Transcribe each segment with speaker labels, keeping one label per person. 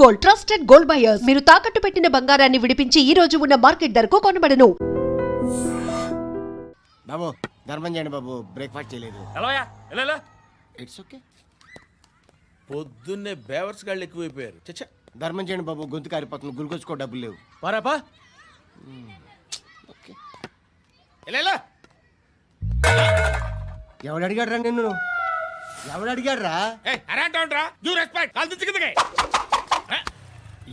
Speaker 1: Gold, trusted gold buyers. మీరు తాకట్టు పెట్టిన బంగారాన్ని విడిపించి ఈ రోజు ఉన్న మార్కెట్ ధరకు కొనబడను.
Speaker 2: బాబు ధర్మం చేయండి బాబు, బ్రేక్ఫాస్ట్ చేయలేదు. It's okay.
Speaker 3: పొద్దున్నే బేవర్స్ గాళ్ళు ఎక్కువైపోయారు. చచ్చా,
Speaker 2: ధర్మం చేయండి బాబు, గొంతు కారిపోతుంది, గురికొచ్చుకో డబ్బులు లేవు.
Speaker 3: పారాపా.
Speaker 2: ఓకే. ఎవడు అడిగాడు రా నిన్ను? ఎవడు అడిగాడు రా?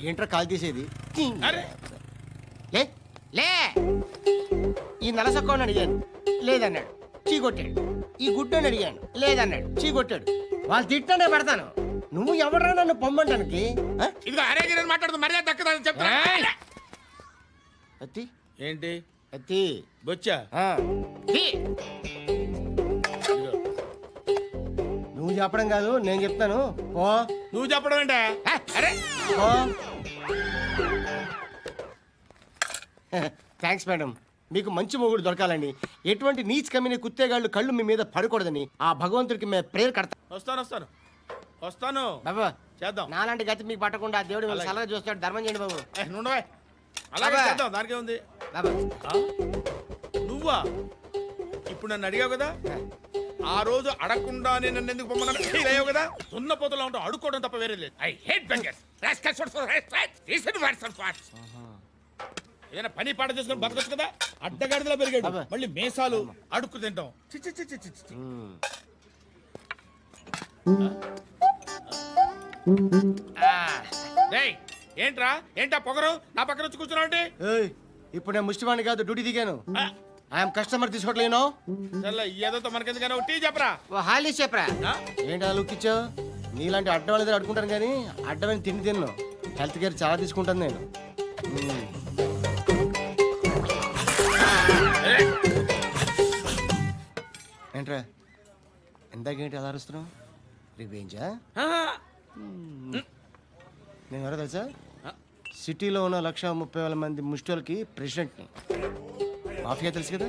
Speaker 2: ఏంట్రా కాల్ తీసేది? లే లే. ఈ నలసక్కని అడిగాను, లేదన్నాడు, చీ కొట్టాడు. ఈ గుడ్డని అడిగాను, లేదన్నాడు, చీ కొట్టాడు. వాళ్ళు తిట్టానే పెడతాను. నువ్వు ఎవడరా నన్ను పొమ్మంటానికి? అత్తి
Speaker 3: ఏంటి
Speaker 2: అత్తి
Speaker 3: బొచ్చా?
Speaker 2: నువ్వు చెప్పడం కాదు, నేను చెప్తాను. ఓ
Speaker 3: నువ్వు చెప్పడం ఏంటా? అరే
Speaker 2: థ్యాంక్స్ మేడం. మీకు మంచి మొగుడు దొరకాలని, ఎటువంటి నీచ్ కమ్మిన కుత్తేగాళ్ళు కళ్ళు మీ మీద పడకూడదని ఆ భగవంతుడికి మేము ప్రేయర్ కడతాం.
Speaker 3: వస్తాను
Speaker 2: బాబా
Speaker 3: చేద్దాం.
Speaker 2: నాలాంటి గతి మీకు పట్టకుండా ఆ దేవుడు మిమ్మల్ని సలహా చూస్తాడు. ధర్మం చేయండి బాబు.
Speaker 3: అలాగే
Speaker 2: బాబా.
Speaker 3: చేద్దాం, దానికే ఉంది.
Speaker 2: బాబా
Speaker 3: నువ్వా ఇప్పుడు నన్ను అడిగావు కదా, ఆ రోజు అడగకుండానే నన్ను ఎందుకు పొమ్మన్నాను ఫీల్ అయ్యావు కదా. సున్న పోతలో ఉంటావు, అడుక్కోవడం తప్ప వేరే లేదు. I hate bangers. ఏదైనా పని పాట చేసుకుని బతకొచ్చు కదా. అడ్డగాడిదలా పెరిగాడు,
Speaker 2: అబ్బా.
Speaker 3: మళ్ళీ మేసాలు అడుక్కు తింటాం. చి చి చి చి చి చి. డేయ్, ఏంటా పొగరు నా పక్కన వచ్చి కూర్చున్నావు అంటే?
Speaker 2: ఏయ్, ఇప్పుడు నేను ముష్టివాణి కాదు, డ్యూటీ దిగాను. ఐఎమ్ కస్టమర్ తీసుకోవట్లేను.
Speaker 3: ఏదో మనకెందుకైనా టీ చెప్పరా.
Speaker 2: హాలీ చెప్పరా.
Speaker 3: ఆ?
Speaker 2: ఏంటి అలా లుక్ ఇచ్చావు? నీలాంటి అడ్డ వాళ్ళ దగ్గర అడుకుంటాను కానీ అడ్డమైన తిండి తిన్ను. హెల్త్ కేర్ చాలా తీసుకుంటాను నేను. ఏంట్రా ఎందాకేంటి అలా అరుస్తున్నావు? రివేంజా? నేను ఎవరో తెలుసా? సిటీలో ఉన్న 130,000 మంది ముష్టిలకి ప్రెసిడెంట్ని. మాఫియా తెలుసు కదా,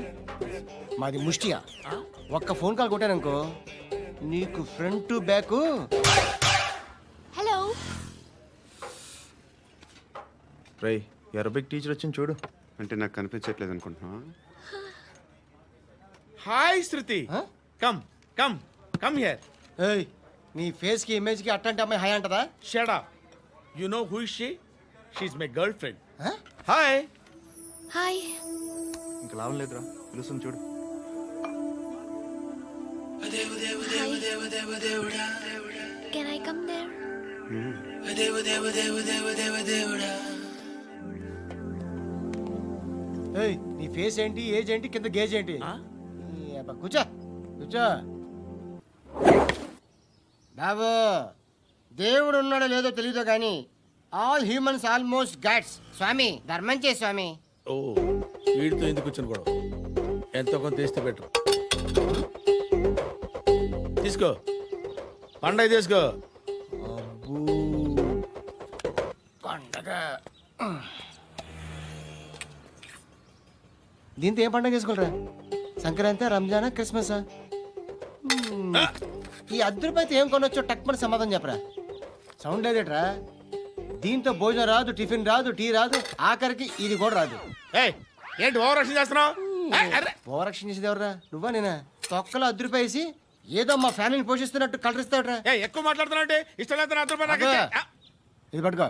Speaker 2: మాది ముష్టియా. ఒక్క ఫోన్ కాల్ కొట్టాననుకో, నీకు ఫ్రంట్ టు బ్యాక్.
Speaker 4: హలో
Speaker 5: రై అరబిక్ టీచర్ వచ్చింది చూడు. అంటే నాకు కనిపించట్లేదు అనుకుంటున్నా.
Speaker 3: Hi Shruti, come come come here.
Speaker 2: ఏయ్, నీ ఫేస్ కి ఇమేజ్ కి అట్టంటే అమ్మాయి హాయ్ అంటదా?
Speaker 3: Shut up. You know who is she? She is my girlfriend. Hi.
Speaker 4: Hi
Speaker 5: ఇంకా లాభం లేదురా, పిలుస్తుంది చూడు.
Speaker 4: Can I come there?
Speaker 2: ఏయ్, నీ ఫేస్ ఏంటి, ఏజ్ ఏంటి, కింద గేజ్ ఏంటి? ఈ అబ్బా, కూర్చో కూర్చో. బాబు, దేవుడు ఉన్నాడో లేదో తెలియదు కానీ ఆల్ హ్యూమన్స్ ఆల్మోస్ట్ గాడ్స్. స్వామి ధర్మం చే స్వామి.
Speaker 3: ఓ, వీడితో ఎందుకు వచ్చిన గొడవ? ఎంతో కొంత తీస్తే పెట్టు. తీసుకో, పండగ తీసుకో.
Speaker 2: అబ్బూ, పండగ. దీంతో ఏం పండగ చేసుకోరా? సంక్రాంతి, రంజానా, క్రిస్మసా? ఈ రూపాయలతో ఏం కొనొచ్చో టక్మని సమాధానం చెప్పరా. సౌండ్ లేదేట్రా? దీంతో భోజనం రాదు, టిఫిన్ రాదు, టీ రాదు, ఆఖరికి ఇది కూడా రాదు.
Speaker 3: ఏయ్, ఏంటి ఓవర్ యాక్షన్ చేస్తున్నావు?
Speaker 2: ఓవరాక్షన్ చేసేది ఎవరా? నువ్వా నేనా? తొక్కలో రూపాయలు వేసి ఏదో మా ఫ్యామిలీని పోషిస్తున్నట్టు కలరిస్తాడ్రా.
Speaker 3: ఎక్కువ మాట్లాడుతున్నావు అంటే ఇష్టం లేదు. రూపాయలు
Speaker 2: ఇది పట్టుకో.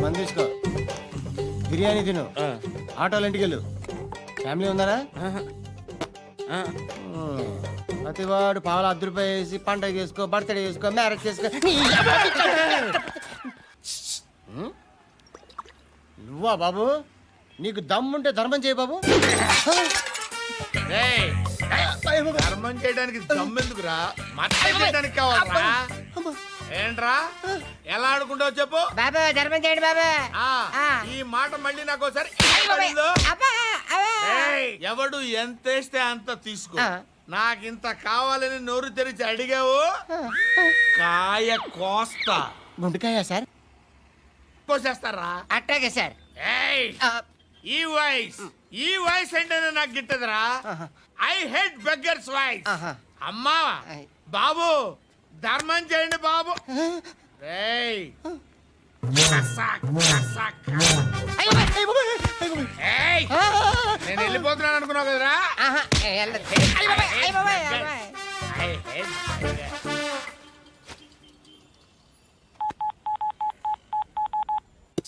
Speaker 2: మంది తీసుకో, బిర్యానీ తిను, ఆటోలు ఇంటికి వెళ్ళు. ఫ్యామిలీ ఉన్నారా? ప్రతివాడు పావులు రూపాయలు వేసి పండగ చేసుకో, బర్త్డే చేసుకో, మ్యారేజ్ చేసుకో. నువ్వా బాబు? నీకు దమ్ముంటే ధర్మం చేయి బాబు.
Speaker 3: ధర్మం చేయడానికి దమ్మెందుకురా? మర్చిపోయడానికి కావాలరా? ఏంట్రా ఎలా ఆడుకుంటావు చెప్పు.
Speaker 2: బాబా ధర్మం చేయండి బాబా.
Speaker 3: ఈ మాట మళ్ళీ నాకు ఒకసారి ఎవడు ఎంత వేస్తే అంత తీసుకో. నాకింత కావాలని నోరు తెరిచి అడిగావు, కాయ కోస్తా.
Speaker 2: గుండెకాయ సార్?
Speaker 3: కోసేస్తారా?
Speaker 2: అట్టాగే సార్.
Speaker 3: ఈ వాయిస్ అంటే నాకు గిట్టదురా. I hate beggars voice. అమ్మా బాబు ధర్మం చేయండి బాబు. రేయ్. కసక్, కసక్, కసక్. ఏయ్, నేను వెళ్ళిపోతున్నాను అనుకున్నావు కదరా. I hate beggars.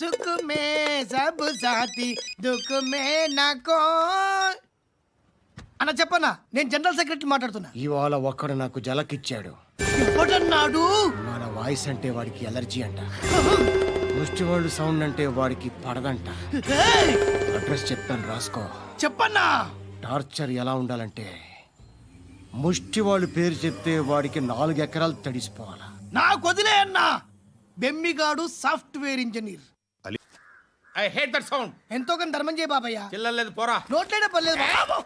Speaker 2: सुख में सब साथी दुख में नाको అన్న చెప్పన్నా, నేను జనరల్ సెక్రటరీ మాట్లాడుతున్నా. ఇవాళ ఒక్కడు నాకు జలకిచ్చాడు. ఇవ్వడన్నాడు. మన వాయిస్ అంటే వాడికి ఎలర్జీ అంట. ముష్టి వాళ్ళు సౌండ్ అంటే వాడికి పడదంట. అడ్రస్ చెప్తాను, రాసుకో. చెప్పన్నా. టార్చర్ ఎలా ఉండాలంటే ముష్టి వాళ్ళు పేరు చెప్తే వాడికి 4 ఎకరాలు తడిసిపోవాలా. నాకు వదిలే అన్నా. బెమ్మిగాడు software engineer.
Speaker 3: I hate that sound.
Speaker 2: ఎంతో కానీ ధర్మం చేయ బాబయ్య.
Speaker 3: చిల్లలేదు పోరా.
Speaker 2: నోట్లేనే పర్లేదు బాబు.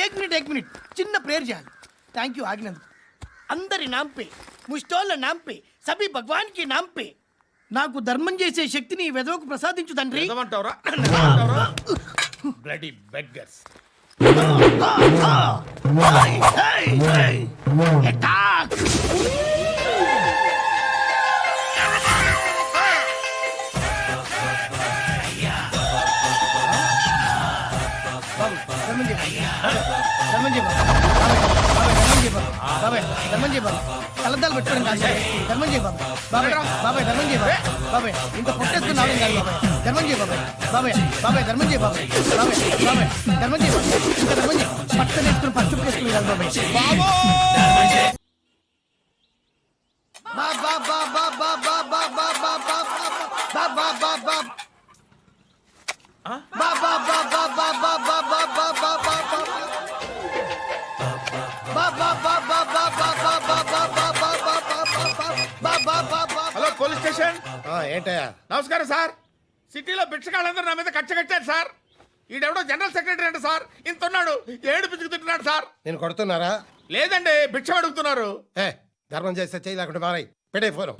Speaker 2: ఏక్ మినిట్ చిన్న ప్రేయర్ చేయాలి. థ్యాంక్ యూ ఆగినందుకు. అందరి నాంపే ముష్టోళ్ళ నాంపే సభీ భగవాన్ కి నాంపే నాకు ధర్మం చేసే శక్తిని ఈ వెధవకు ప్రసాదించు తండ్రి.
Speaker 3: ఏమంటావురా? Bloody beggars. కలద్దాలు పెట్టుకోండి కాదు. ధర్మం చేయ బాబాయ్. బాబాయ్ ధర్మం చేయ బాబాయ్. ఇంత పొట్టేసుకుని రావడం కాదు బాబాయ్. ధర్మం చేయ బాబాయ్. ధర్మం చేయ బాబాయ్. ధర్మం చేయ బాబాయ్. ఇంకా ధర్మం చేయ. పట్టలు వేసుకుని పచ్చుకు వేసుకుని కాదు బాబాయ్. Hello police station.
Speaker 2: ఏంటయ్యా?
Speaker 3: నమస్కారం సార్. సిటీలో బిచ్చగాళ్ళందరూ నా మీద కట్టారు సార్. ఈడెవడో జనరల్ సెక్రటరీ అంట సార్. ఇంత ఉన్నాడు, 7 పిచ్చుకు తింటున్నాడు సార్.
Speaker 6: నేను కొడుతున్నారా?
Speaker 3: లేదండి, భిక్ష అడుగుతున్నారు.
Speaker 6: ఏ ధర్మం చేస్తే చెయ్యి లేకుండా మారాయి. పెట్టే ఫోను.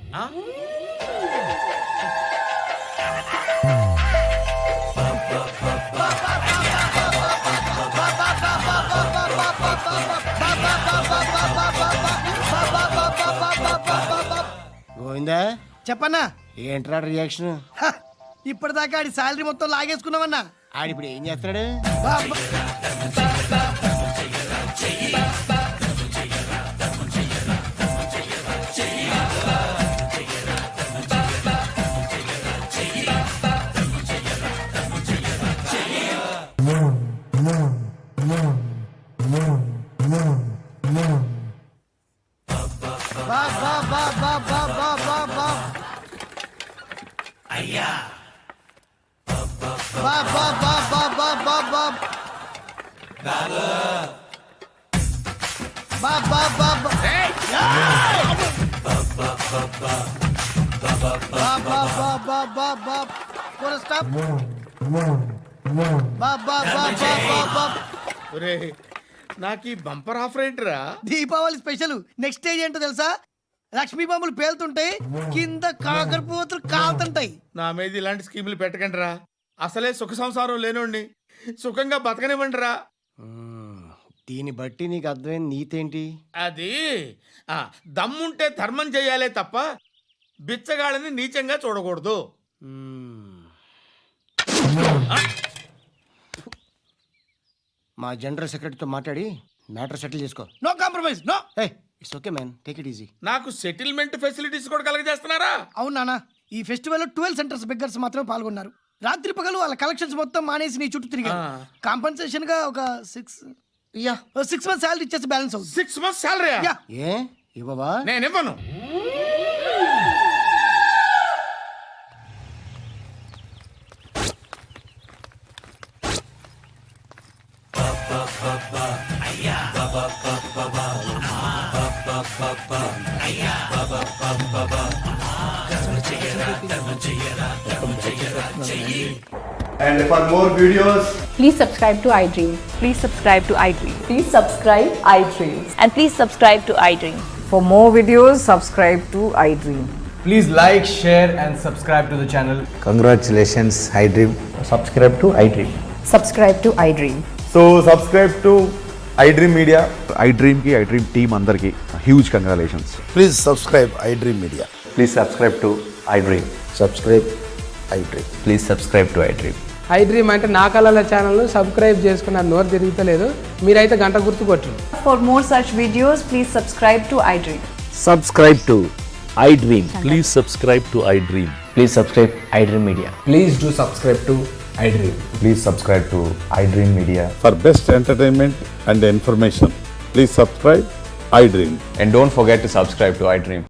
Speaker 6: గోవిందా
Speaker 2: చెప్పన్నా.
Speaker 6: ఏంట్రా రియాక్షన్?
Speaker 2: ఇప్పటిదాకా ఆడి శాలరీ మొత్తం లాగేసుకున్నావన్నా.
Speaker 6: ఆడిప్పుడు ఏం చేస్తున్నాడు?
Speaker 3: నాకు ఈ బంపర్ ఆఫర్ ఏంటిరా?
Speaker 2: దీపావళి స్పెషల్. నెక్స్ట్ స్టేజ్ ఏంటో తెలుసా? లక్ష్మీ బాంబులు పేలుతుంటాయి, కింద కాకరపోతులు కాలుతుంటాయి.
Speaker 3: నా మీద ఇలాంటి స్కీములు పెట్టకండి రా. అసలే సుఖ సంసారం లేనోండి, సుఖంగా బతకనివ్వండి రా.
Speaker 6: దీన్ని బట్టి నీకు అర్థమైన నీతేంటి?
Speaker 3: అది దమ్ముంటే ధర్మం చేయాలే తప్ప బిచ్చగాళ్ళని నీచంగా చూడకూడదు.
Speaker 6: మా జనరల్ సెక్రటరీతో మాట్లాడి మ్యాటర్ సెటిల్ చేసుకో.
Speaker 2: No compromise. No.
Speaker 6: It's okay man, take it easy.
Speaker 3: నాకు సెటిల్మెంట్ ఫెసిలిటీస్ కూడా కలగజేస్తున్నారా?
Speaker 2: అవును నాన్న. ఈ ఫెస్టివల్ 12 సెంటర్స్ బెగ్గర్స్ మాత్రమే పాల్గొన్నారు. రాత్రి పగలు వాళ్ళ కలెక్షన్స్ మొత్తం మానేసి నీ చుట్టూ తిరిగారు. కాంపన్సేషన్ గా ఒక 6 మంత్స్ శాలరీ ఇచ్చేసి బ్యాలెన్స్ అవుతుంది.
Speaker 3: 6 months శాలరీ?
Speaker 6: ఏ ఇవ్వవా?
Speaker 3: నేను ఇవ్వను.
Speaker 5: And for more videos,
Speaker 7: Please subscribe to iDream.
Speaker 8: Please subscribe to iDream.
Speaker 7: Please subscribe iDream.
Speaker 8: And please subscribe to iDream.
Speaker 7: For more videos, subscribe to iDream.
Speaker 9: Please like, share and subscribe to the channel.
Speaker 5: IDream Media, ఐ డ్రీమ్కి iDream team అందరికీ huge congratulations.
Speaker 10: Please subscribe iDream Media.
Speaker 5: Please subscribe to iDream.
Speaker 10: Subscribe iDream.
Speaker 5: Please subscribe to iDream.
Speaker 11: IDream అంటే నా కళల ఛానల్ను subscribe చేసుకున్న నోరు తిరుగుతలేదు, మీరైతే గంట గుర్తు కొట్టు.
Speaker 7: For more such videos, please subscribe to iDream.
Speaker 10: Subscribe to iDream.
Speaker 12: Please subscribe to iDream.
Speaker 6: Please subscribe I dream media.
Speaker 9: Please do subscribe to iDream.
Speaker 5: Please subscribe to iDream media.
Speaker 12: For best entertainment and information, please subscribe iDream.
Speaker 5: And don't forget to subscribe to iDream.